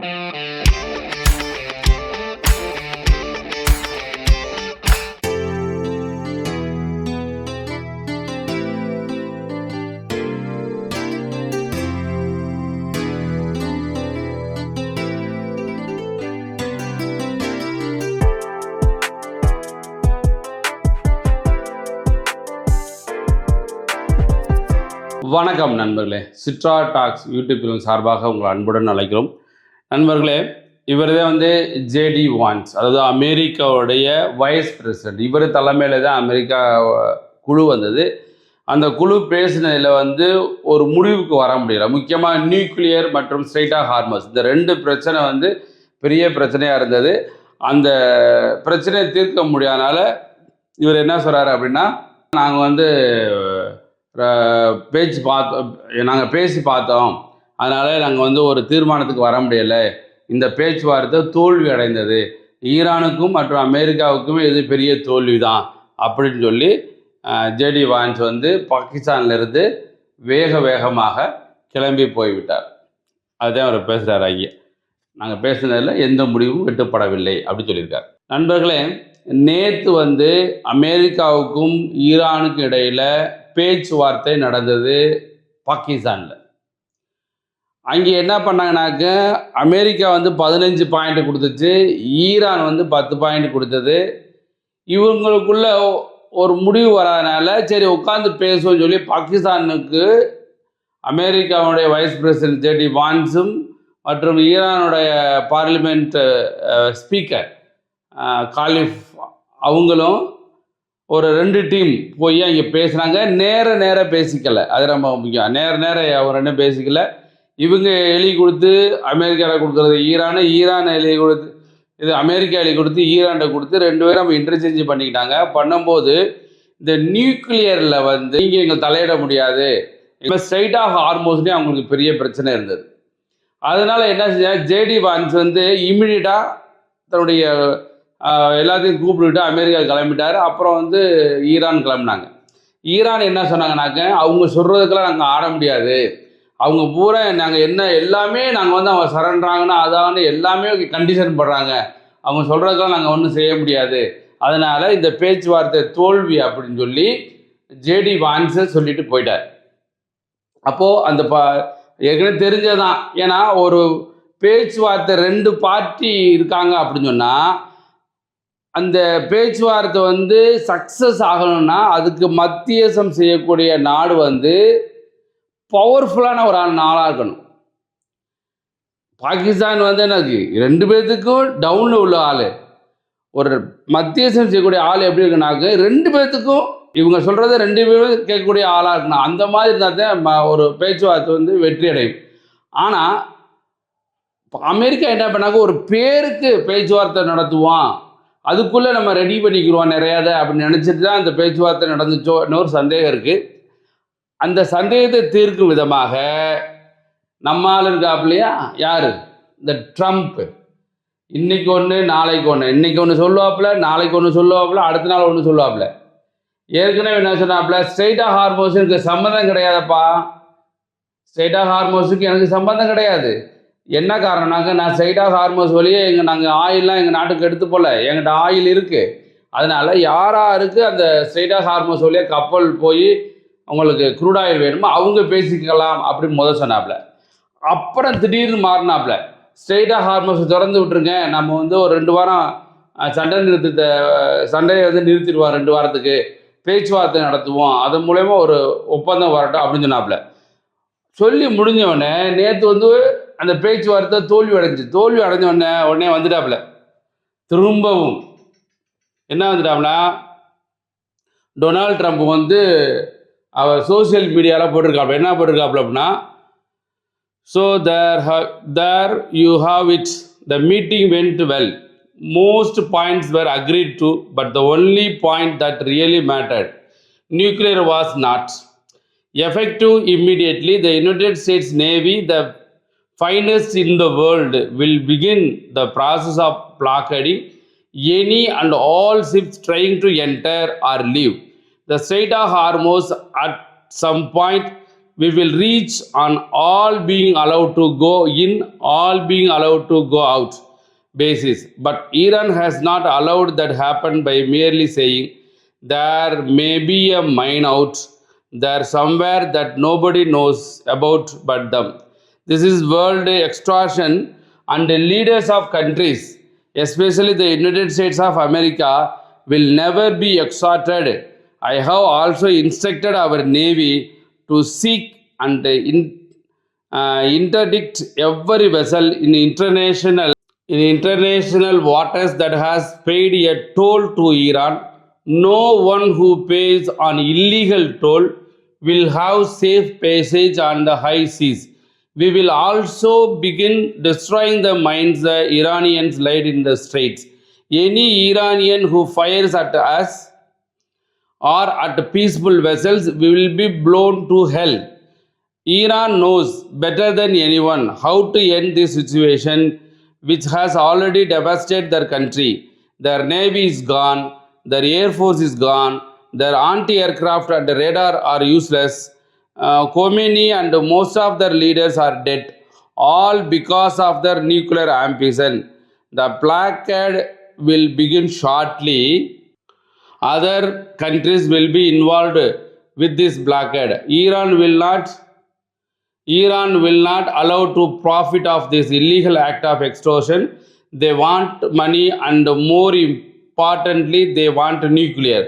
வணக்கம் நண்பர்களே, சிட்ரா tax YouTube சார்பாக உங்களை அன்புடன் அழைக்கிறோம். நண்பர்களே, இவர்தான் ஜேடி வான்ஸ், அதாவது அமெரிக்காவுடைய வைஸ் பிரசிடென்ட். இவர் தலைமையில் தான் அமெரிக்கா குழு வந்தது. அந்த குழு பேசினதில் ஒரு முடிவுக்கு வர முடியல. முக்கியமாக நியூக்ளியர் மற்றும் ஸ்ட்ரெய்ட் ஆஃப் ஹார்மஸ், இந்த ரெண்டு பிரச்சனை பெரிய பிரச்சனையாக இருந்தது. அந்த பிரச்சனையை தீர்க்க முடியாதனால இவர் என்ன சொல்கிறாரு அப்படின்னா, நாங்கள் நாங்கள் பேசி பார்த்தோம், அதனால் நாங்கள் ஒரு தீர்மானத்துக்கு வர முடியலை. இந்த பேச்சுவார்த்தை தோல்வி அடைந்தது. ஈரானுக்கும் மற்றும் அமெரிக்காவுக்குமே இது பெரிய தோல்வி தான் அப்படின்னு சொல்லி ஜேடி வான்ஸ் பாகிஸ்தான்லேருந்து வேகமாக கிளம்பி போய்விட்டார். அதுதான் அவர் பேசுகிறார். ஐயா, நாங்கள் பேசுனதில் எந்த முடிவும் எட்டப்படவில்லை அப்படின்னு சொல்லியிருக்கார். நண்பர்களே, நேற்று அமெரிக்காவுக்கும் ஈரானுக்கும் இடையில் பேச்சுவார்த்தை நடந்தது பாகிஸ்தானில். அங்கே என்ன பண்ணாங்கனாக்க, அமெரிக்கா 15 பாயிண்ட் கொடுத்துச்சு, ஈரான் 10 பாயிண்ட் கொடுத்தது. இவங்களுக்குள்ள ஒரு முடிவு வராதனால சரி உட்காந்து பேசுவோம்னு சொல்லி பாகிஸ்தானுக்கு அமெரிக்காவுடைய வைஸ் பிரசிடென்ட் ஜேடி வான்ஸும் மற்றும் ஈரானுடைய பார்லிமெண்ட் ஸ்பீக்கர் காலிஃப் அவங்களும் ஒரு 2 டீம் போய் அங்கே பேசுனாங்க. நேர பேசிக்கலை, அது ரொம்ப முக்கியம். நேர அவர் என்ன பேசிக்கல. இவங்க எழுதி கொடுத்து அமெரிக்காவில் கொடுக்குறது ஈரான் எழுதி கொடுத்து, இது அமெரிக்கா எழுதி கொடுத்து ஈரான்கிட்ட கொடுத்து 2 பேரும் நம்ம இன்டர்சேஞ்ச் பண்ணிக்கிட்டாங்க. பண்ணும்போது இந்த நியூக்ளியரில் இங்கே எங்கள் தலையிட முடியாது, இப்போ ஸ்ட்ரெய்ட் ஆஃப் ஹார்மோஸ்லேயும் அவங்களுக்கு பெரிய பிரச்சனை இருந்தது. அதனால் என்ன செஞ்சாங்க, ஜேடி வான்ஸ் இம்மிடியட்டாக தன்னுடைய எல்லாத்தையும் கூப்பிட்டுக்கிட்டு அமெரிக்கா கிளம்பிட்டார். அப்புறம் ஈரான் கிளம்பினாங்க. ஈரான் என்ன சொன்னாங்கனாக்க, அவங்க சொல்கிறதுக்கெல்லாம் நாங்கள் ஆட முடியாது, அவங்க பூரா நாங்கள் என்ன எல்லாமே நாங்கள் அவங்க சரண்டாங்கன்னா அதான்னு எல்லாமே கண்டிஷன் போடுறாங்க, அவங்க சொல்கிறதுக்கெல்லாம் நாங்கள் ஒன்றும் செய்ய முடியாது, அதனால் இந்த பேச்சுவார்த்தை தோல்வி அப்படின்னு சொல்லி ஜேடி வான்ஸை சொல்லிட்டு போயிட்டார். அப்போது அந்த ஏற்கனவே தெரிஞ்சதான். ஏன்னா ஒரு பேச்சுவார்த்தை 2 பார்ட்டி இருக்காங்க அப்படின்னு சொன்னால், அந்த பேச்சுவார்த்தை சக்ஸஸ் ஆகணும்னா அதுக்கு மத்தியசம் செய்யக்கூடிய நாடு பவர்ஃபுல்லான ஒரு நாளாக இருக்கணும். பாகிஸ்தான் எனக்கு 2 பேர்த்துக்கும் டவுனில் உள்ள ஆள், ஒரு மத்தியசம் செய்யக்கூடிய ஆள் எப்படி இருக்குனாக்க 2 பேர்த்துக்கும் இவங்க சொல்கிறத 2 பேரும் கேட்கக்கூடிய ஆளாக இருக்கணும். அந்த மாதிரி இருந்தால் தான் ஒரு பேச்சுவார்த்தை வெற்றி அடையும். ஆனால் அமெரிக்கா என்ன பண்ணாங்க, ஒரு பேருக்கு பேச்சுவார்த்தை நடத்துவான், அதுக்குள்ளே நம்ம ரெடி பண்ணிக்கிறோம் நிறையாத அப்படின்னு நினச்சிட்டு தான் அந்த பேச்சுவார்த்தை நடந்துச்சோ இன்னொரு சந்தேகம் இருக்குது. அந்த சந்தேகத்தை தீர்க்கும் விதமாக நம்மால் இருக்காப்புலையா யார், இந்த ட்ரம்ப், இன்றைக்கி ஒன்று நாளைக்கு ஒன்று, இன்றைக்கி ஒன்று சொல்லுவாப்புல, நாளைக்கு ஒன்று சொல்லுவாப்புல, அடுத்த நாள் ஒன்று சொல்லுவாப்புல. ஏற்கனவே என்ன சொன்னாப்புல, ஸ்ட்ரெய்ட் ஆஃப் ஹார்மோஸுக்கு சம்மந்தம் கிடையாதப்பா, ஸ்ட்ரெய்ட் ஆஃப் ஹார்மோஸுக்கு எனக்கு சம்மந்தம் கிடையாது. என்ன காரணம்னாக்க, நான் ஸ்ட்ரெய்ட் ஆஃப் ஹார்மோஸ் வழியே நாங்கள் ஆயிலெலாம் எங்கள் நாட்டுக்கு எடுத்து போகல, எங்கிட்ட ஆயில் இருக்குது, அதனால் யாராருக்கு அந்த ஸ்ட்ரெய்ட் ஆஃப் ஹார்மோஸ் வழியே கப்பல் போய் உங்களுக்கு க்ரூட் ஆயில் வேணுமோ அவங்க பேசிக்கலாம் அப்படின்னு சொன்னாப்புல. அப்புறம் திடீர்னு மாறினாப்புல, ஸ்ட்ரெய்ட் ஆஃப் ஹார்மோஸை திறந்து விட்டுருங்க, நம்ம ஒரு 2 வாரம் சண்டையை நிறுத்திடுவோம், 2 வாரத்துக்கு பேச்சுவார்த்தை நடத்துவோம், அதன் மூலயமா ஒரு ஒப்பந்தம் வரட்டும் அப்படின்னு சொன்னாப்புல. சொல்லி முடிஞ்சவுடனே நேற்று அந்த பேச்சுவார்த்தை தோல்வி அடைஞ்ச உடனே வந்துட்டாப்புல. திரும்பவும் என்ன வந்துட்டாப்புல, டொனால்ட் ட்ரம்ப் அவர் சோசியல் மீடியாவில் போட்டிருக்காப்புல. என்ன போட்டிருக்காப்புல அப்படின்னா, so there you have it, the meeting went well, most points were agreed to, but the only point that really mattered, nuclear was not effective immediately. The United States Navy, the finest in the world, will begin the process of blockading any and all ships trying to enter or leave the Strait of Hormuz at some point we will reach on all being allowed to go in, all being allowed to go out basis. But Iran has not allowed that happen by merely saying there may be a mine out there somewhere that nobody knows about but them. This is world extortion, and the leaders of countries, especially the United States of America, will never be extorted. I have also instructed our Navy to seek and interdict every vessel in international waters that has paid a toll to Iran. No one who pays an illegal toll will have safe passage on the high seas. We will also begin destroying the mines the Iranians laid in the straits. Any Iranian who fires at us or at peaceful vessels will be blown to hell. Iran knows better than anyone how to end this situation, which has already devastated their country. Their navy is gone, their air force is gone, their anti-aircraft and radar are useless. Khomeini and most of their leaders are dead, all because of their nuclear ambition. The blockade will begin shortly. Other countries will be involved with this blockade. Iran will not allow to profit of this illegal act of extortion. They want money, and more importantly, they want nuclear.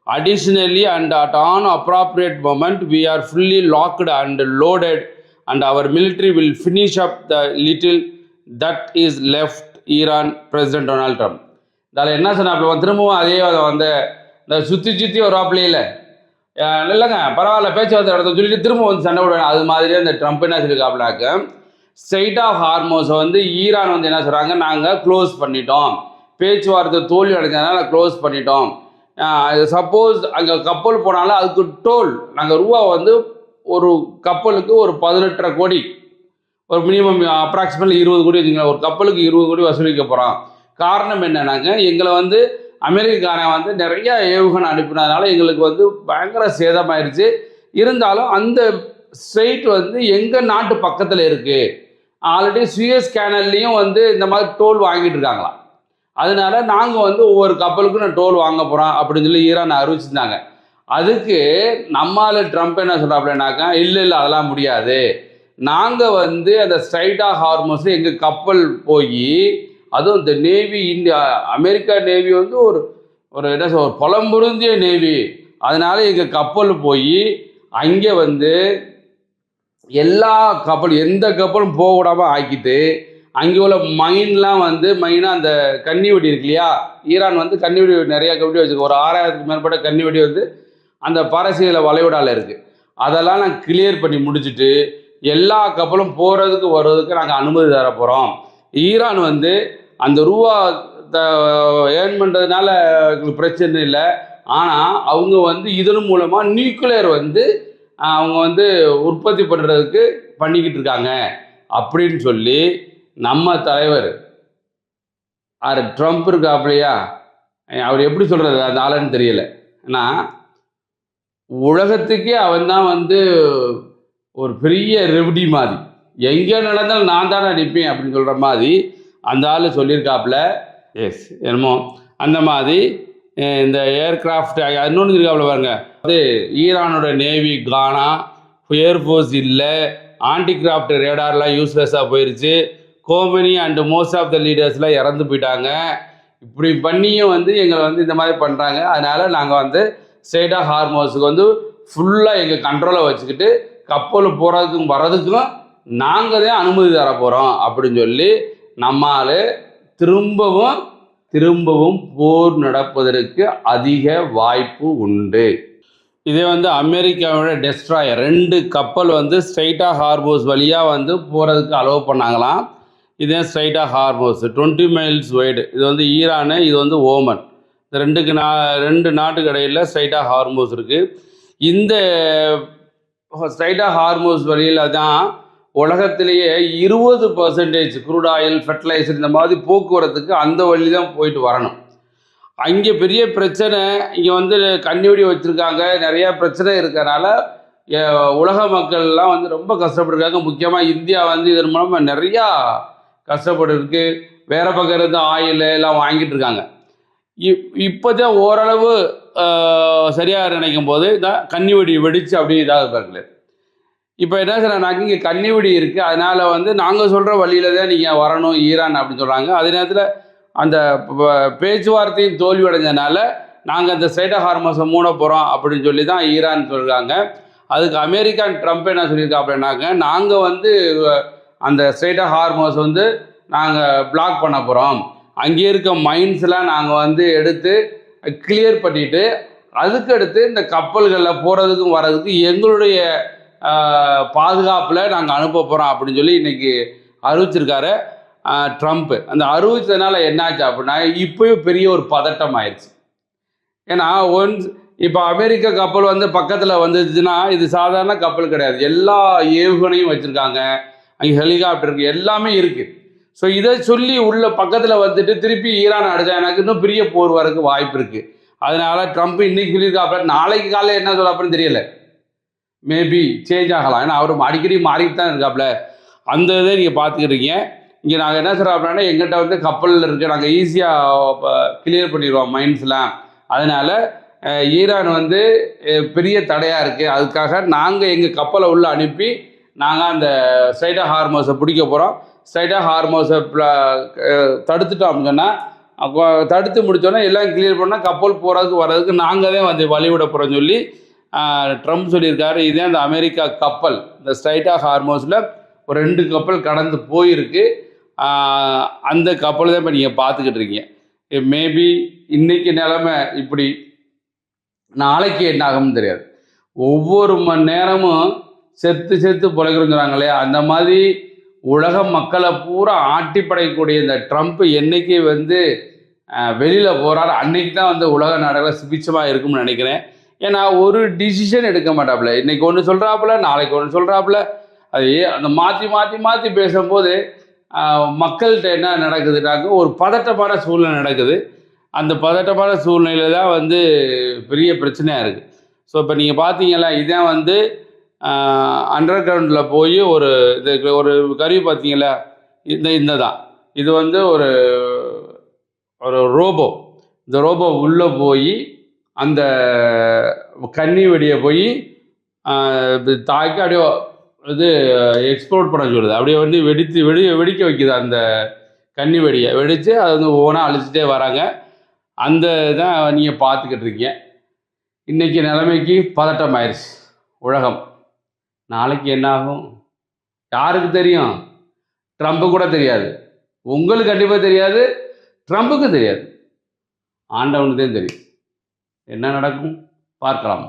Additionally, and at an appropriate moment, we are fully locked and loaded, and our military will finish up the little that is left. Iran President Donald Trump. இதில் என்ன சொன்னாப்புல திரும்பவும் அதே வந்து இந்த சுற்றி வருவாப்புலே இல்லை இல்லைங்க பரவாயில்ல பேச்சுவார்த்தை நடத்த சொல்லிட்டு திரும்ப வந்து சண்டை விடுவாங்க. அது மாதிரியே இந்த ட்ரம்ப் என்ன சொல்லியிருக்காப்புலாக்க, ஸ்ட்ரெயிட் ஆஃப் ஹார்மோஸை வந்து ஈரான் வந்து என்ன சொல்கிறாங்க, நாங்கள் க்ளோஸ் பண்ணிட்டோம், பேச்சுவார்த்தை தோல்வி அடைஞ்சதுனால க்ளோஸ் பண்ணிட்டோம். சப்போஸ் அங்கே கப்பல் போனாலும் அதுக்கு டோல் நாங்கள் ரூபா வந்து ஒரு கப்பலுக்கு ஒரு 18.5 கோடி, ஒரு மினிமம் அப்ராக்சிமேட்லி 20 கோடி வச்சுங்களேன், ஒரு கப்பலுக்கு 20 கோடி வசூலிக்க போகிறோம். காரணம் என்னன்னாங்க, எங்களை வந்து அமெரிக்காரன் வந்து நிறைய ஏவுகணை அனுப்பினதுனால எங்களுக்கு வந்து பயங்கர சேதமாயிருச்சு. இருந்தாலும் அந்த ஸ்ட்ரெயிட் வந்து எங்கள் நாட்டு பக்கத்தில் இருக்குது, ஆல்ரெடி சுயஸ் கேனல்லையும் வந்து இந்த மாதிரி டோல் வாங்கிட்டு இருக்காங்களாம். அதனால நாங்கள் வந்து ஒவ்வொரு கப்பலுக்கும் நான் டோல் வாங்க போகிறோம் அப்படின்னு சொல்லி ஈரான் அறிவிச்சிருந்தாங்க. அதுக்கு நம்மால் ட்ரம்ப் என்ன சொல்கிறாப்லனாக்கா, இல்லை அதெல்லாம் முடியாது, நாங்கள் வந்து அந்த ஸ்ட்ரைட் ஆஃப் ஹார்மோஸ் எங்கள் கப்பல் போய், அதுவும் இந்த நேவி, இந்தியா அமெரிக்கா நேவி வந்து ஒரு என்ன சொல்ற ஒரு புலம்புருந்திய நேவி, அதனால எங்கள் கப்பல் போய் அங்கே வந்து எல்லா கப்பலும் எந்த கப்பலும் போக விடாமல் ஆக்கிட்டு, அங்கே உள்ள மைன்லாம் வந்து மைனாக அந்த கன்னி வெடி இருக்கு இல்லையா, ஈரான் வந்து கன்னி வெடி நிறையா வெடி வச்சுருக்கு, ஒரு 6000க்கு மேற்பட்ட கன்னி வெடி வந்து அந்த பாரசீக வளைகுடாவில் இருக்குது. அதெல்லாம் நாங்கள் கிளியர் பண்ணி முடிச்சுட்டு எல்லா கப்பலும் போகிறதுக்கு வர்றதுக்கு நாங்கள் அனுமதி தர போகிறோம். ஈரான் வந்து அந்த ரூபா ஏர்ன் பண்ணுறதுனால எங்களுக்கு பிரச்சனை இல்லை, ஆனால் அவங்க வந்து இதன் மூலமாக நியூக்ளியர் வந்து அவங்க வந்து உற்பத்தி பண்ணுறதுக்கு பண்ணிக்கிட்டு இருக்காங்க அப்படின்னு சொல்லி நம்ம தலைவர் ட்ரம்ப் இருக்காப்லையா, அவர் எப்படி சொல்கிறது அந்த ஆளுன்னு தெரியல. ஏன்னா உலகத்துக்கே அவன் தான் வந்து ஒரு பெரிய ரெவடி மாதிரி, எங்கே நடந்தாலும் நான் தானே நிற்பேன் அப்படின்னு சொல்கிற மாதிரி அந்த ஆள் சொல்லியிருக்காப்புல. எஸ் என்னமோ அந்த மாதிரி இந்த ஏர்கிராஃப்ட் இன்னொன்று இருக்காப்புல பாருங்க, அது ஈரானோட நேவி கானா, ஏர்ஃபோர்ஸ் இல்லை, ஆன்டிகிராஃப்ட் ரேடார்லாம் யூஸ்லெஸ்ஸாக போயிடுச்சு, கோமனி அண்டு மோஸ்ட் ஆஃப் த லீடர்ஸ்லாம் இறந்து போயிட்டாங்க. இப்படி பண்ணியும் வந்து எங்களை வந்து இந்த மாதிரி பண்ணுறாங்க. அதனால் நாங்கள் வந்து ஸ்ட்ரெயிட் ஆஃப் ஹார்மோஸுக்கு வந்து ஃபுல்லாக எங்கள் கண்ட்ரோலை வச்சுக்கிட்டு கப்பல் போகிறதுக்கும் வர்றதுக்கும் நாங்கள் தான் அனுமதி தர போகிறோம் அப்படின்னு சொல்லி நம்மால் திரும்பவும் போர் நடப்பதற்கு அதிக வாய்ப்பு உண்டு. இதே வந்து அமெரிக்காவோட டெஸ்ட்ராயர் 2 கப்பல் வந்து ஸ்ட்ரெயிட் ஆஃப் ஹார்மோஸ் வழியாக வந்து போகிறதுக்கு அலோவ் பண்ணாங்களாம். இதே strait of Hormuz 20 miles wide. இது வந்து ஈரானு, இது வந்து ஓமன். இந்த 2 நாட்டுக்கு இடையில் ஸ்ட்ரெயிட் ஆஃப் ஹார்மோஸ் இருக்குது. இந்த ஸ்ட்ரெயிட் ஆஃப் ஹார்மோஸ் வழியில் தான் உலகத்திலேயே 20% குரூட் ஆயில், ஃபெர்டிலைசர் இந்த மாதிரி போக்குவரத்துக்கு அந்த வழி தான் போயிட்டு வரணும். அங்கே பெரிய பிரச்சனை, இங்கே வந்து கன்னிவெடி வச்சுருக்காங்க, நிறையா பிரச்சனை இருக்கிறனால உலக மக்கள்லாம் வந்து ரொம்ப கஷ்டப்பட்டுருக்காங்க. முக்கியமாக இந்தியா வந்து இதன் மூலமாக நிறையா கஷ்டப்பட்டுருக்கு. வேற பக்கம் இருந்து ஆயில் எல்லாம் வாங்கிட்டு இருக்காங்க. இப்போதான் ஓரளவு சரியாக நினைக்கும் போது தான் கன்னிவெடி வெடிச்சு அப்படியே இதாக பாருங்களேன். இப்போ என்ன சொல்கிறாங்க, இங்கே கன்னிவெடி இருக்குது, அதனால் வந்து நாங்கள் சொல்கிற வழியில் தான் நீங்கள் வரணும் ஈரான் அப்படின்னு சொல்கிறாங்க. அதே நேரத்தில் அந்த பேச்சுவார்த்தையும் தோல்வி அடைஞ்சதுனால நாங்கள் அந்த ஸ்ட்ரைட் ஆஃப் ஹார்மஸை மூட போகிறோம் அப்படின்னு சொல்லி தான் ஈரான் சொல்கிறாங்க. அதுக்கு அமெரிக்கன் ட்ரம்ப் என்ன சொல்லியிருக்காப்லனாங்க, நாங்கள் வந்து அந்த ஸ்ட்ரைட் ஆஃப் ஹார்மஸ் வந்து நாங்கள் பிளாக் பண்ண போகிறோம், அங்கே இருக்க மைன்ஸ்லாம் நாங்கள் வந்து எடுத்து கிளியர் பண்ணிவிட்டு அதுக்கடுத்து இந்த கப்பல்களில் போகிறதுக்கும் வர்றதுக்கு எங்களுடைய பாதுகாப்பில் நாங்கள் அனுப்ப போகிறோம் அப்படின்னு சொல்லி இன்றைக்கி அறிவிச்சிருக்காரு ட்ரம்ப்பு. அந்த அறிவிச்சதுனால என்னாச்சு அப்படின்னா இப்போயும் பெரிய ஒரு பதட்டம் ஆயிடுச்சு. ஏன்னா இப்போ அமெரிக்க கப்பல் வந்து பக்கத்தில் வந்துச்சுன்னா இது சாதாரண கப்பல் கிடையாது, எல்லா ஏவுகணையும் வச்சுருக்காங்க, அங்கே ஹெலிகாப்டர் இருக்குது, எல்லாமே இருக்குது. ஸோ இதை சொல்லி உள்ள பக்கத்தில் வந்துட்டு திருப்பி ஈரான் அடித்தா எனக்கு இன்னும் பெரிய போர் வரக்கு வாய்ப்பு இருக்குது. அதனால் ட்ரம்ப் இன்றைக்கி சொல்லியிருக்காப்புல, நாளைக்கு காலையில் என்ன சொல்லாப்புன்னு தெரியல, மேபி சேஞ்ச் ஆகலாம். ஏன்னா அவர் அடிக்கடி மாறிட்டு தான் இருக்காப்புல. அந்த இதை நீங்கள் பார்த்துக்கிட்டீங்க. இங்கே நாங்கள் என்ன சொல்கிறோம்னா, எங்கிட்ட வந்து கப்பலில் இருக்குது, நாங்கள் ஈஸியாக கிளியர் பண்ணிடுவோம் மைன்ஸ்லாம். அதனால் ஈரான் வந்து பெரிய தடையாக இருக்குது, அதுக்காக நாங்கள் எங்கள் கப்பலை உள்ளே அனுப்பி நாங்கள் அந்த ஸ்ட்ரைட் ஆஃப் ஹார்மஸை பிடிக்க போகிறோம். ஸ்ட்ரைட் ஆஃப் ஹார்மஸை தடுத்துட்டோம் அப்படின்னு சொன்னால், தடுத்து முடித்தோன்னே எல்லாம் கிளியர் பண்ணால் கப்பல் போகிறதுக்கு வர்றதுக்கு நாங்கள் தான் வந்து வழிவிட போகிறோம்னு சொல்லி ட்ரம்ப் சொல்லியிருக்காரு. இதே அந்த அமெரிக்கா கப்பல் இந்த ஸ்ட்ரைட் ஆஃப் ஹார்மோஸில் ஒரு 2 கப்பல் கடந்து போயிருக்கு. அந்த கப்பல் தான் இப்போ நீங்கள் பார்த்துக்கிட்டு இருக்கீங்க. மேபி இன்றைக்கி நிலைமை இப்படி, நாளைக்கு என்ன ஆகும்னு தெரியாது. ஒவ்வொரு மணி நேரமும் செத்து செத்து பிழைக்கிறோன்னு சொல்கிறாங்களே, அந்த மாதிரி உலக மக்களை பூரா ஆட்டி படைக்கக்கூடிய இந்த ட்ரம்ப் என்னைக்கு வந்து வெளியில் போகிறாரு அன்னைக்கு தான் வந்து உலக நாடுகளை சுபிட்சமாக இருக்கும்னு நினைக்கிறேன். ஏன்னா ஒரு டிசிஷன் எடுக்க மாட்டாப்புல, இன்றைக்கி ஒன்று சொல்கிறாப்புல, நாளைக்கு ஒன்று சொல்கிறாப்புல. அது அந்த மாற்றி மாற்றி மாற்றி பேசும்போது மக்கள்கிட்ட என்ன நடக்குதுனாக்க ஒரு பதட்டமான சூழ்நிலை நடக்குது. அந்த பதட்டமான சூழ்நிலை தான் வந்து பெரிய பிரச்சனையாக இருக்குது. ஸோ இப்போ நீங்கள் பார்த்தீங்களா, இதான் வந்து அண்டர் கிரவுண்டில் போய் ஒரு இது ஒரு கருவி பார்த்தீங்களா, இந்த தான் இது வந்து ஒரு ஒரு ரோபோ. இந்த ரோபோ உள்ளே போய் அந்த கன்னி வெடியை போய் தாக்கி அப்படியே இது எக்ஸ்ப்ளோர்ட் பண்ண சொல்லுது. அப்படியே வந்து வெடிக்க வைக்குது. அந்த கன்னி வெடியை வெடித்து அதை வந்து ஒவ்வொன்றா அழிச்சிட்டே வராங்க. அந்த தான் நீங்கள் பார்த்துக்கிட்டு இருக்கீங்க. இன்றைக்கி நிலைமைக்கு பதட்டம் ஆயிடுச்சு உலகம். நாளைக்கு என்ன ஆகும் யாருக்கு தெரியும்? ட்ரம்ப்பு கூட தெரியாது, உங்களுக்கு கண்டிப்பாக தெரியாது, ட்ரம்ப்புக்கு தெரியாது, ஆண்டவனுக்கு தான் தெரியும். என்ன நடக்கும் பார்க்கலாம்.